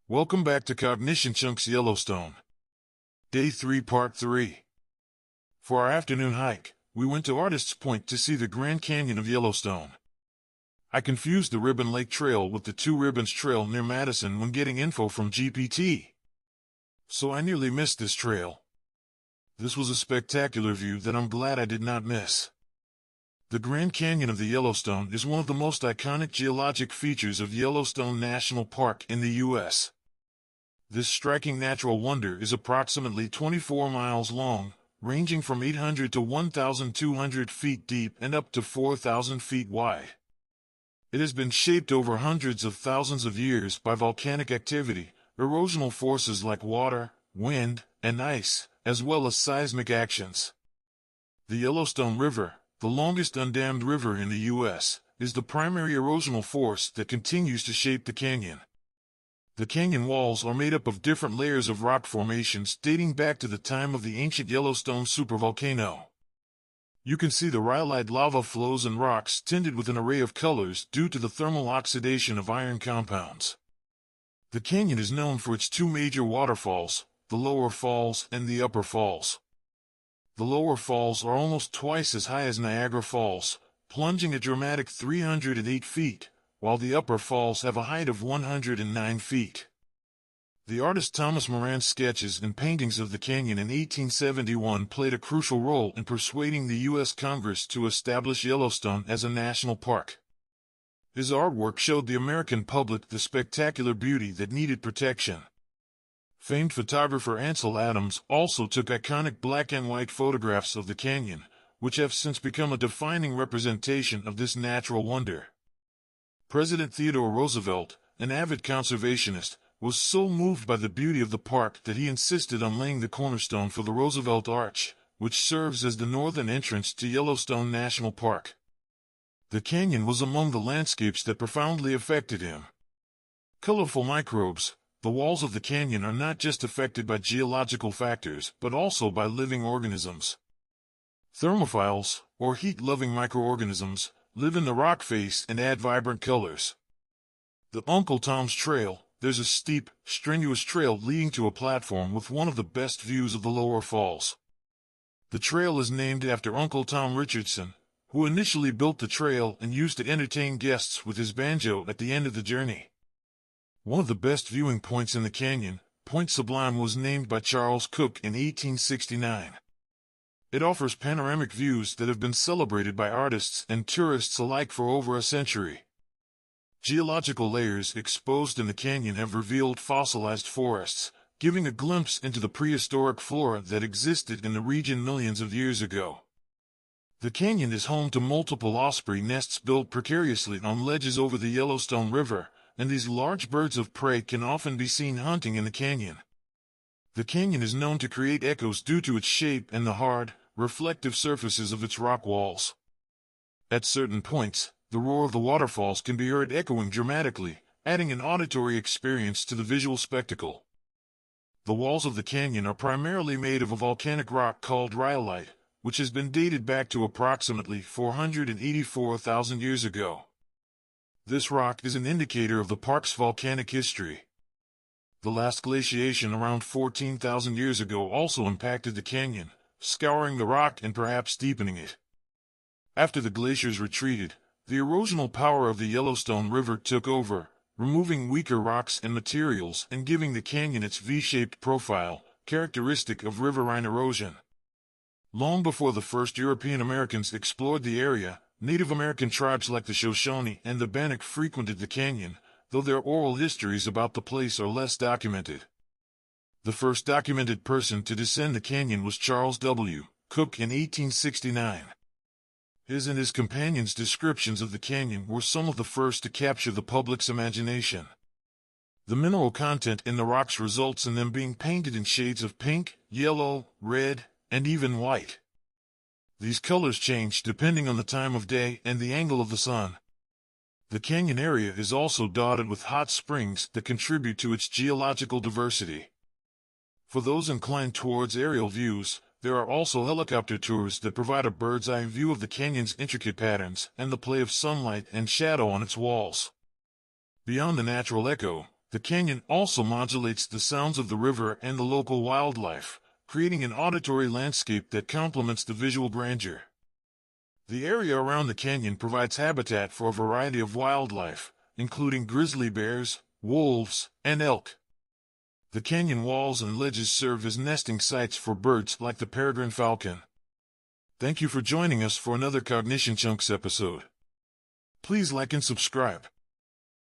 Welcome back to CognitionChunks Yellowstone. Day 3 Part 3. For our afternoon hike, we went to Artist's Point to see the Grand Canyon of Yellowstone. I confused the Ribbon Lake Trail with the Two Ribbons Trail near Madison when getting info from GPT. So I nearly missed this trail. This was a spectacular view that I'm glad I did not miss. The Grand Canyon of the Yellowstone is one of the most iconic geologic features of Yellowstone National Park in the U.S. This striking natural wonder is approximately 24 miles long, ranging from 800 to 1,200 feet deep and up to 4,000 feet wide. It has been shaped over hundreds of thousands of years by volcanic activity, erosional forces like water, wind, and ice, as well as seismic actions. The Yellowstone River, the longest undammed river in the U.S., is the primary erosional force that continues to shape the canyon. The canyon walls are made up of different layers of rock formations dating back to the time of the ancient Yellowstone supervolcano. You can see the rhyolite lava flows and rocks tinted with an array of colors due to the thermal oxidation of iron compounds. The canyon is known for its two major waterfalls, the Lower Falls and the Upper Falls. The Lower Falls are almost twice as high as Niagara Falls, plunging a dramatic 308 feet, while the Upper Falls have a height of 109 feet. The artist Thomas Moran's sketches and paintings of the canyon in 1871 played a crucial role in persuading the U.S. Congress to establish Yellowstone as a national park. His artwork showed the American public the spectacular beauty that needed protection. Famed photographer Ansel Adams also took iconic black and white photographs of the canyon, which have since become a defining representation of this natural wonder. President Theodore Roosevelt, an avid conservationist, was so moved by the beauty of the park that he insisted on laying the cornerstone for the Roosevelt Arch, which serves as the northern entrance to Yellowstone National Park. The canyon was among the landscapes that profoundly affected him. Colorful microbes. The walls of the canyon are not just affected by geological factors, but also by living organisms. Thermophiles, or heat-loving microorganisms, live in the rock face and add vibrant colors. The Uncle Tom's Trail. There's a steep, strenuous trail leading to a platform with one of the best views of the Lower Falls. The trail is named after Uncle Tom Richardson, who initially built the trail and used to entertain guests with his banjo at the end of the journey. One of the best viewing points in the canyon, Point Sublime, was named by Charles Cook in 1869. It offers panoramic views that have been celebrated by artists and tourists alike for over a century. Geological layers exposed in the canyon have revealed fossilized forests, giving a glimpse into the prehistoric flora that existed in the region millions of years ago. The canyon is home to multiple osprey nests built precariously on ledges over the Yellowstone River, and these large birds of prey can often be seen hunting in the canyon. The canyon is known to create echoes due to its shape and the hard, reflective surfaces of its rock walls. At certain points, the roar of the waterfalls can be heard echoing dramatically, adding an auditory experience to the visual spectacle. The walls of the canyon are primarily made of a volcanic rock called rhyolite, which has been dated back to approximately 484,000 years ago. This rock is an indicator of the park's volcanic history. The last glaciation around 14,000 years ago also impacted the canyon, scouring the rock and perhaps deepening it. After the glaciers retreated, the erosional power of the Yellowstone River took over, removing weaker rocks and materials and giving the canyon its V-shaped profile, characteristic of riverine erosion. Long before the first European Americans explored the area, Native American tribes like the Shoshone and the Bannock frequented the canyon, though their oral histories about the place are less documented. The first documented person to descend the canyon was Charles W. Cook in 1869. His and his companions' descriptions of the canyon were some of the first to capture the public's imagination. The mineral content in the rocks results in them being painted in shades of pink, yellow, red, and even white. These colors change depending on the time of day and the angle of the sun. The canyon area is also dotted with hot springs that contribute to its geological diversity. For those inclined towards aerial views, there are also helicopter tours that provide a bird's-eye view of the canyon's intricate patterns and the play of sunlight and shadow on its walls. Beyond the natural echo, The canyon also modulates the sounds of the river and the local wildlife, creating an auditory landscape that complements the visual grandeur. The area around the canyon provides habitat for a variety of wildlife, including grizzly bears, wolves, and elk. The canyon walls and ledges serve as nesting sites for birds like the peregrine falcon. Thank you for joining us for another CognitionChunks episode. Please like and subscribe.